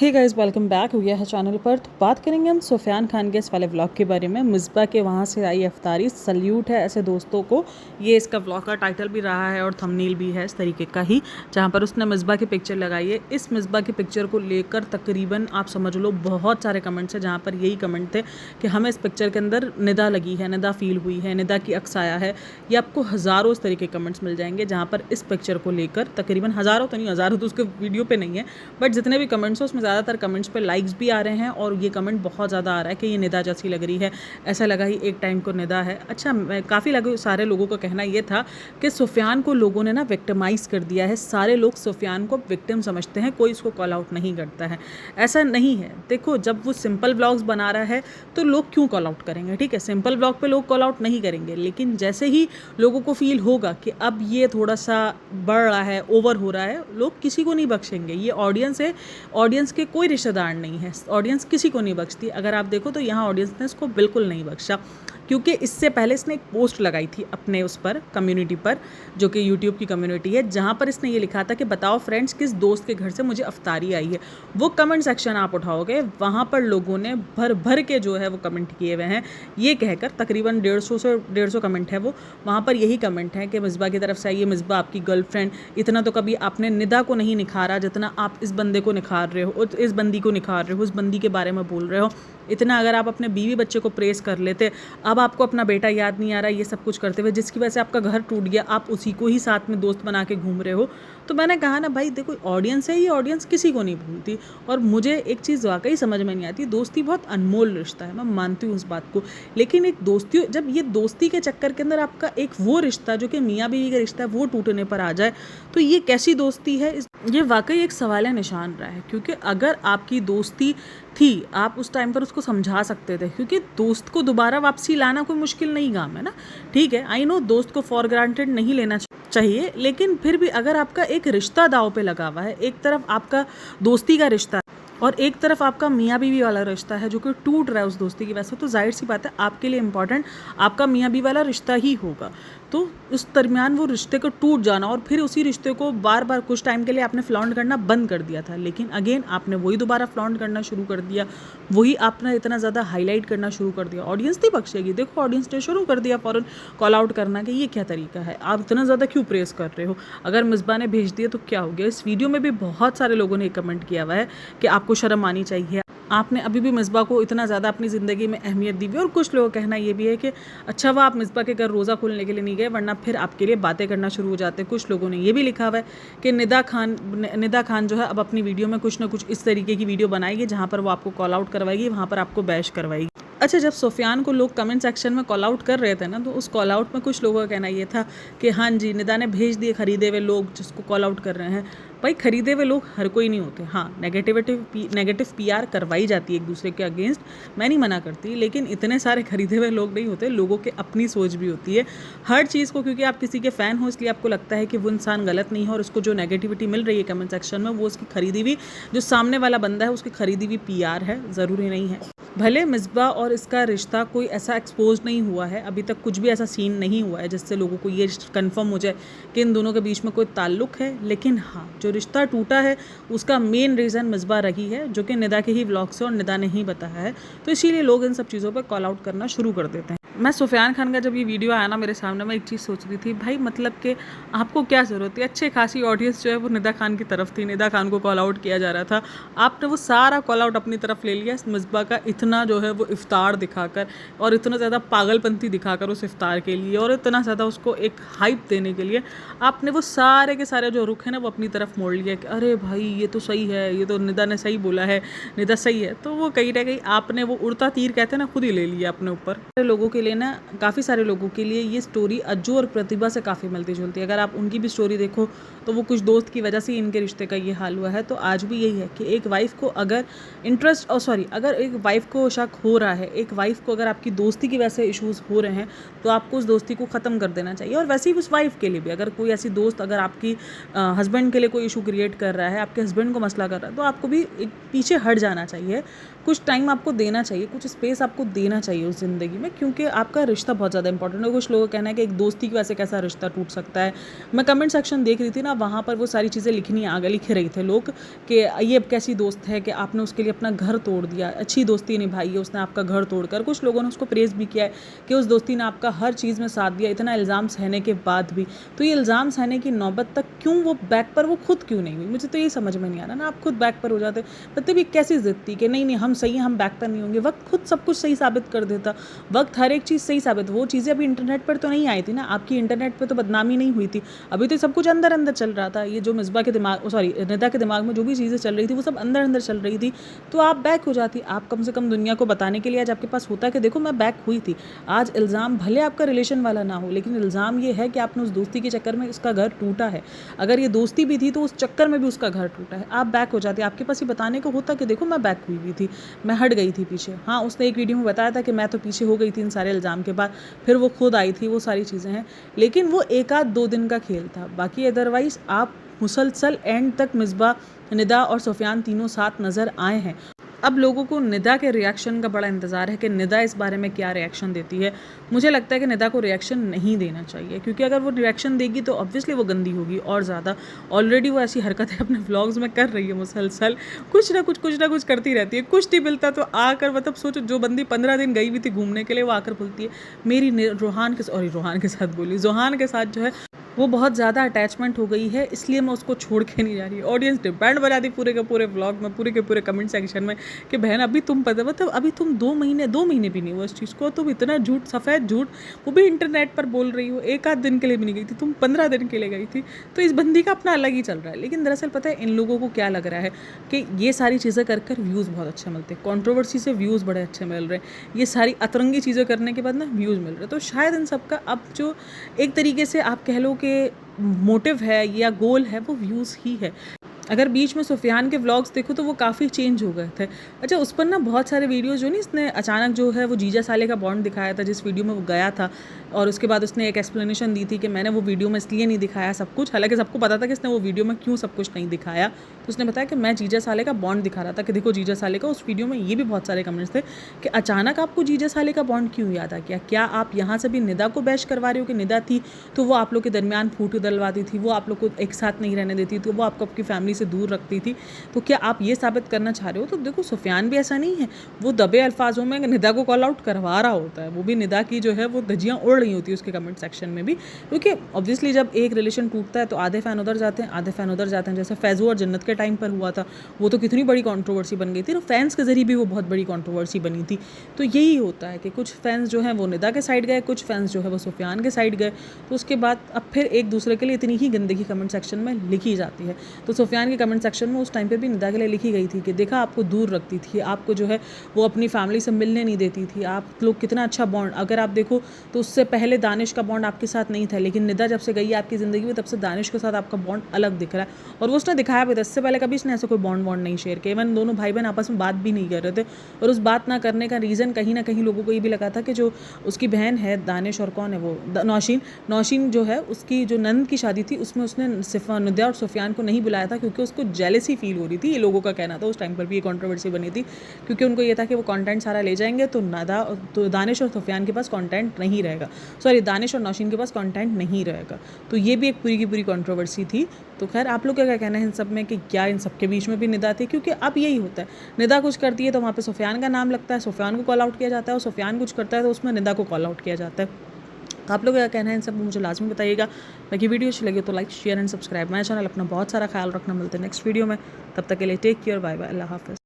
Hey guys, welcome back हो गया है चैनल पर। तो बात करेंगे हम सुफियान खान के इस वाले व्लॉग के बारे में। मिसबा के वहाँ से आई अफ्तारी, सल्यूट है ऐसे दोस्तों को। ये इसका व्लॉग का टाइटल भी रहा है और थंबनेल भी है इस तरीके का ही, जहाँ पर उसने मिसबा की पिक्चर लगाई है। इस मिसबा की पिक्चर को लेकर तकरीबन आप समझ लो बहुत सारे कमेंट्स हैं, जहाँ पर यही कमेंट थे कि हमें इस पिक्चर के अंदर निदा लगी है, निदा फील हुई है, निदा की अक्स आया है। ये आपको हज़ारों इस तरीके कमेंट्स मिल जाएंगे, जहाँ पर इस पिक्चर को लेकर तकरीबन हज़ारों तो नहीं, हज़ारों तो उसके वीडियो पे नहीं है, बट जितने भी कमेंट्स हैं उसमें ज़्यादातर कमेंट्स पे लाइक्स भी आ रहे हैं और ये कमेंट बहुत ज़्यादा आ रहा है कि ये निदा जैसी लग रही है, ऐसा लगा ही एक टाइम को निदा है। अच्छा, काफ़ी सारे लोगों का कहना ये था कि सुफियान को लोगों ने ना विक्टिमाइज़ कर दिया है। सारे लोग सुफियान को विक्टिम समझते हैं, कोई इसको कॉल आउट नहीं करता है। ऐसा नहीं है। देखो, जब वो सिंपल व्लॉग्स बना रहा है तो लोग क्यों कॉल आउट करेंगे? ठीक है, सिंपल व्लॉग पे लोग कॉल आउट नहीं करेंगे, लेकिन जैसे ही लोगों को फील होगा कि अब ये थोड़ा सा बढ़ रहा है, ओवर हो रहा है, लोग किसी को नहीं बख्शेंगे। ये ऑडियंस है, ऑडियंस के कोई रिश्तेदार नहीं है, ऑडियंस किसी को नहीं बख्शती। अगर आप देखो तो यहाँ ऑडियंस ने इसको बिल्कुल नहीं बख्शा, क्योंकि इससे पहले इसने एक पोस्ट लगाई थी अपने उस पर कम्युनिटी पर, जो कि यूट्यूब की कम्युनिटी है, जहाँ पर इसने ये लिखा था कि बताओ फ्रेंड्स, किस दोस्त के घर से मुझे अफ्तारी आई है। वो कमेंट सेक्शन आप उठाओगे, वहाँ पर लोगों ने भर भर के जो है वो कमेंट किए हुए हैं, ये कहकर तकरीबन 150 कमेंट है वो। वहाँ पर यही कमेंट है कि मिसबा की तरफ से आई है, मिसबा आपकी गर्लफ्रेंड, इतना तो कभी आपने निदा को नहीं निखारा जितना आप इस बंदे को निखार रहे हो, इस बंदी को निखार रहे हो, उस बंदी के बारे में बोल रहे हो। इतना अगर आप अपने बीवी बच्चे को प्रेस कर लेते, अब आपको अपना बेटा याद नहीं आ रहा, ये सब कुछ करते हुए, जिसकी वजह से आपका घर टूट गया, आप उसी को ही साथ में दोस्त बना के घूम रहे हो। तो मैंने कहा ना भाई, देखो ऑडियंस है, ये ऑडियंस किसी को नहीं भूलती। और मुझे एक चीज़ वाकई समझ में नहीं आती, दोस्ती बहुत अनमोल रिश्ता है, मैं मानती हूँ उस बात को, लेकिन एक दोस्ती, जब ये दोस्ती के चक्कर के अंदर आपका एक वो रिश्ता जो कि मियाँ बीवी का रिश्ता है वो टूटने पर आ जाए, तो ये कैसी दोस्ती है? ये वाकई एक सवाल निशान रहा है। क्योंकि अगर आपकी दोस्ती थी, आप उस टाइम पर उसको समझा सकते थे, क्योंकि दोस्त को दोबारा वापसी लाना कोई मुश्किल नहीं काम है ना। ठीक है, आई नो दोस्त को फॉर ग्रांटेड नहीं लेना चाहिए, लेकिन फिर भी अगर आपका एक रिश्ता दाव पे लगा हुआ है, एक तरफ आपका दोस्ती का रिश्ता और एक तरफ आपका मियाँ बीवी वाला रिश्ता है जो कि टूट रहा है उस दोस्ती की वजह से, तो जाहिर सी बात है आपके लिए इम्पॉर्टेंट आपका मियाँ बीवी वाला रिश्ता ही होगा। तो उस दरमियान वो रिश्ते को टूट जाना और फिर उसी रिश्ते को बार बार कुछ टाइम के लिए आपने फ्लॉन्ट करना बंद कर दिया था, लेकिन अगेन आपने वही दोबारा फ्लॉन्ट करना शुरू कर दिया, वही आपने इतना ज़्यादा हाईलाइट करना शुरू कर दिया। ऑडियंस नहीं बख्शेगी। देखो, ऑडियंस ने शुरू कर दिया फ़ौरन कॉल आउट करना कि ये क्या तरीका है, आप इतना ज़्यादा क्यों प्रेस कर रहे हो, अगर मिसबा ने भेज दिया तो क्या हो गया। इस वीडियो में भी बहुत सारे लोगों ने कमेंट किया हुआ है कि आपको शर्म आनी चाहिए, आपने अभी भी मिसबा को इतना ज़्यादा अपनी ज़िंदगी में अहमियत दी हुई। और कुछ लोगों का कहना ये भी है कि अच्छा वह आप मिसबा के घर रोज़ा खोलने के लिए नहीं गए, वरना फिर आपके लिए बातें करना शुरू हो जाते। कुछ लोगों ने ये भी लिखा हुआ है कि निदा खान जो है अब अपनी वीडियो में कुछ ना कुछ इस तरीके की वीडियो बनाएगी जहाँ पर वो आपको कॉल आउट करवाएगी, वहाँ पर आपको बैश करवाएगी। अच्छा, जब सुफियान को लोग कमेंट सेक्शन में कॉल आउट कर रहे थे ना, तो उस कॉल आउट में कुछ लोगों का कहना ये था कि हाँ जी, निदा ने भेज दिए खरीदे हुए लोग जिसको कॉल आउट कर रहे हैं। भाई, खरीदे हुए लोग हर कोई नहीं होते। हाँ, नेगेटिव पीआर करवाई जाती है एक दूसरे के अगेंस्ट, मैं नहीं मना करती, लेकिन इतने सारे खरीदे हुए लोग नहीं होते। लोगों के अपनी सोच भी होती है हर चीज़ को, क्योंकि आप किसी के फ़ैन हो इसलिए आपको लगता है कि वो इंसान गलत नहीं है और उसको जो नेगेटिविटी मिल रही है कमेंट सेक्शन में वो उसकी खरीदी हुई, जो सामने वाला बंदा है उसकी खरीदी हुई पीआर है, ज़रूरी नहीं है। भले मिसबा और इसका रिश्ता कोई ऐसा एक्सपोज नहीं हुआ है, अभी तक कुछ भी ऐसा सीन नहीं हुआ है जिससे लोगों को ये कंफर्म हो जाए कि इन दोनों के बीच में कोई ताल्लुक है, लेकिन हाँ, जो रिश्ता टूटा है उसका मेन रीज़न मिसबा रही है, जो कि निदा के ही व्लॉग से और निदा ने ही बताया है। तो इसीलिए लोग इन सब चीज़ों पर कॉल आउट करना शुरू कर देते हैं। मैं सुफियान खान का जब ये वीडियो आया ना मेरे सामने, मैं एक चीज़ सोच रही थी, भाई मतलब कि आपको क्या ज़रूरत है, अच्छे खासी ऑडियंस जो है वो निदा खान की तरफ थी, निदा खान को कॉल आउट किया जा रहा था, आपने वो सारा कॉल आउट अपनी तरफ ले लिया मिसबा का इतना जो है वो इफ्तार दिखाकर और इतना ज़्यादा पागलपंती दिखाकर उस इफ्तार के लिए और इतना ज़्यादा उसको एक हाइप देने के लिए आपने वो सारे के सारे जो रुख है ना वो अपनी तरफ मोड़ लिया कि अरे भाई ये तो सही है, ये तो निदा ने सही बोला है, निदा सही है। तो वो कहीं ना कहीं आपने वो उड़ता तीर कहते हैं ना, खुद ही ले लिया अपने ऊपर। लोगों के लिए ना, काफ़ी सारे लोगों के लिए ये स्टोरी अज्जू और प्रतिभा से काफ़ी मिलती जुलती है। अगर आप उनकी भी स्टोरी देखो तो वो कुछ दोस्त की वजह से इनके रिश्ते का ये हाल हुआ है। तो आज भी यही है कि एक वाइफ को अगर अगर एक वाइफ को शक हो रहा है, एक वाइफ को अगर आपकी दोस्ती की वजह से इश्यूज़ हो रहे हैं, तो आपको उस दोस्ती को ख़त्म कर देना चाहिए। और वैसे ही उस वाइफ के लिए भी, अगर कोई ऐसी दोस्त अगर आपकी हस्बैंड के लिए कोई इशू क्रिएट कर रहा है, आपके हस्बैंड को मसला कर रहा है, तो आपको भी एक पीछे हट जाना चाहिए, कुछ टाइम आपको देना चाहिए, कुछ स्पेस आपको देना चाहिए उस ज़िंदगी में, क्योंकि आपका रिश्ता बहुत ज़्यादा इंपॉर्टेंट है। कुछ लोगों का कहना है कि एक दोस्ती की वजह से कैसा रिश्ता टूट सकता है। मैं कमेंट सेक्शन देख रही थी ना, अब वहाँ पर वो सारी चीज़ें लिख रहे थे लोग कि ये अब कैसी दोस्त है कि आपने उसके लिए अपना घर तोड़ दिया, अच्छी दोस्ती निभाई है उसने आपका घर तोड़कर। कुछ लोगों ने उसको प्रेज़ भी किया है कि उस दोस्ती ने आपका हर चीज़ में साथ दिया, इतना इल्ज़ाम सहने के बाद भी। तो ये इल्ज़ाम सहने की नौबत तक क्यों वो बैक पर वो खुद क्यों नहीं हुई? मुझे तो ये समझ में नहीं आ रहा ना, आप खुद बैक पर हो जाते। मतलब ये कैसी ज़िद थी कि नहीं हम सही हैं, हम बैक पर नहीं होंगे। वक्त खुद सब कुछ सही साबित कर देता, वक्त हर एक चीज़ सही साबित। वो चीज़ें अभी इंटरनेट पर तो नहीं आई थी ना, आपकी इंटरनेट पर तो बदनामी नहीं हुई थी, अभी तो सब कुछ अंदर अंदर चल रहा था। ये जो मिसबा के दिमाग निदा के दिमाग में जो भी चीज़ें चल रही थी वो सब अंदर अंदर चल रही थी। तो आप बैक हो जाती, आप कम से कम दुनिया को बताने के लिए आज आपके पास होता कि देखो मैं बैक हुई थी। आज इल्ज़ाम भले आपका रिलेशन वाला ना हो, लेकिन इल्ज़ाम ये है कि आपने उस दोस्ती के चक्कर में उसका घर टूटा है। अगर ये दोस्ती भी थी तो उस चक्कर में भी उसका घर टूटा है। आप बैक हो जाते, आपके पास ये बताने को होता कि देखो मैं बैक हुई भी थी, मैं हट गई थी पीछे। हाँ, उसने एक वीडियो में बताया था कि मैं तो पीछे हो गई थी इन सारे इल्ज़ाम के बाद, फिर वो खुद आई थी, वो सारी चीज़ें हैं। लेकिन वो 1 आध 2 दिन का खेल था, बाकी अदरवाइज़ आप मुसलसल एंड तक मिसबा, निदा और सुफियान तीनों साथ नज़र आए हैं। अब लोगों को निदा के रिएक्शन का बड़ा इंतज़ार है कि निदा इस बारे में क्या रिएक्शन देती है। मुझे लगता है कि निदा को रिएक्शन नहीं देना चाहिए, क्योंकि अगर वो रिएक्शन देगी तो ऑब्वियसली वो गंदी होगी और ज़्यादा। ऑलरेडी वो ऐसी हरकतें अपने व्लॉग्स में कर रही है मुसलसल, कुछ ना कुछ करती रहती है। कुछ नहीं मिलता तो आकर, मतलब सोचो, जो बंदी 15 दिन गई हुई थी घूमने के लिए, वो आकर बोलती है मेरी रोहान के साथ बोली, जोहान के साथ जो है वो बहुत ज़्यादा अटैचमेंट हो गई है, इसलिए मैं उसको छोड़ के नहीं जा रही। ऑडियंस डिपेंड बना दी पूरे के पूरे व्लॉग में, पूरे के पूरे कमेंट सेक्शन में कि बहन अभी तुम पता, मतलब अभी तुम 2 महीने भी नहीं हुआ इस चीज़ को, तुम इतना झूठ, सफ़ेद झूठ, वो भी इंटरनेट पर बोल रही हो। 1 आध दिन के लिए भी नहीं गई थी तुम, 15 दिन के लिए गई थी। तो इस बंदी का अपना अलग ही चल रहा है। लेकिन दरअसल पता है इन लोगों को क्या लग रहा है कि ये सारी चीज़ें कर व्यूज़ बहुत अच्छे मिलते हैं, कॉन्ट्रोवर्सी से व्यूज़ बड़े अच्छे मिल रहे हैं, ये सारी अतरंगी चीज़ें करने के बाद ना व्यूज़ मिल रहे हैं। तो शायद इन सब का अब जो एक तरीके से आप कह लो कि मोटिव है या गोल है, वो व्यूज़ ही है। अगर बीच में सुफियान के व्लॉग्स देखो तो वो काफ़ी चेंज हो गए थे। अच्छा, उस पर ना बहुत सारे वीडियोज़ जो नहीं, इसने अचानक जो है वो जीजा साले का बॉन्ड दिखाया था जिस वीडियो में वो गया था, और उसके बाद उसने एक एक्सप्लेनेशन दी थी कि मैंने वो वीडियो में इसलिए नहीं दिखाया सब कुछ, हालांकि सबको पता था कि इसने वो वीडियो में क्यों सब कुछ नहीं दिखाया। तो उसने बताया कि मैं जीजा साले का बॉन्ड दिखा रहा था कि देखो जीजा साले का। उस वीडियो में ये भी बहुत सारे कमेंट्स थे कि अचानक आपको जीजा साले का बॉन्ड क्यों याद आ गया, क्या आप यहाँ से भी निदा को बैश करवा रहे हो कि निदा थी तो वो आप लोग के दरमियान फूट डलवाती थी, वो आप लोग को एक साथ नहीं रहने देती थी, वो आपको आपकी फैमिली से दूर रखती थी। तो क्या आप ये साबित करना चाह रहे हो? तो देखो सुफियान भी ऐसा नहीं है, वो दबे अल्फाजों में निदा को कॉल आउट करवा रहा होता है, वो भी निदा की जो है वो धज्जियाँ उड़ रही होती है उसके कमेंट सेक्शन में भी, क्योंकि ऑब्वियसली जब एक रिलेशन टूटता है तो आधे फ़ैन उधर जाते हैं, आधे फ़ैन उधर जाते हैं। जैसे फैज़ू और जन्नत के टाइम पर हुआ था, वो तो कितनी बड़ी कंट्रोवर्सी बन गई थी, तो फैंस के ज़रिए भी वो बहुत बड़ी कंट्रोवर्सी बनी थी। तो यही होता है कि कुछ फैंस जो हैं वो निदा के साइड गए, कुछ फैंस जो है वो सुफियान के साइड गए, तो उसके बाद अब फिर एक दूसरे के लिए इतनी ही गंदगी कमेंट सेक्शन में लिखी जाती है। तो सुफियान के कमेंट सेक्शन में उस टाइम पर भी निदा के लिए लिखी गई थी कि देखा आपको दूर रखती थी, आपको जो है वो अपनी फैमिली से मिलने नहीं देती थी, आप लोग कितना अच्छा बॉन्ड, अगर आप देखो तो उससे पहले दानिश का बॉन्ड आपके साथ नहीं था, लेकिन निदा जब से गई है आपकी ज़िंदगी में तब से दानिश के साथ आपका बॉन्ड अलग दिख रहा है। और वो उसने दिखाया भी था, इससे पहले कभी इसने ऐसा कोई बॉन्ड नहीं शेयर किया, इवन दोनों भाई बहन आपस में बात भी नहीं कर रहे थे। और उस बात ना करने का रीज़न कहीं ना कहीं लोगों को ये भी लगा था कि जो उसकी बहन है दानिश और कौन है वो नौशीन जो है, उसकी जो नंद की शादी थी उसमें उसने निदा और सुफियान को नहीं बुलाया था क्योंकि उसको जेलसी फील हो रही थी, ये लोगों का कहना था। उस टाइम पर भी ये कंट्रोवर्सी बनी थी क्योंकि उनको ये था कि वो कंटेंट सारा ले जाएंगे तो दानिश और सुफियान के पास कंटेंट नहीं रहेगा, दानिश और नौशीन के पास कंटेंट नहीं रहेगा। तो ये भी एक पूरी की पूरी कंट्रोवर्सी थी। तो खैर आप लोग का क्या कहना है इन सब में कि क्या इन सब के बीच में भी निदा थी? क्योंकि अब यही होता है, निदा कुछ करती है तो वहाँ पे सुफियान का नाम लगता है, सुफियान को कॉल आउट किया जाता है, और सुफियान कुछ करता है तो उसमें निदा को कॉल आउट किया जाता है। तो आप लोग क्या कहना है इन सब में मुझे लाजमी बताइएगा। बाकी वीडियो अच्छी लगे तो like share and subscribe my channel. अपना बहुत सारा ख्याल रखना, मिलते हैं नेक्स्ट वीडियो में, तब तक के लिए टेक केयर, बाय बाय, अल्लाह हाफ़िज़।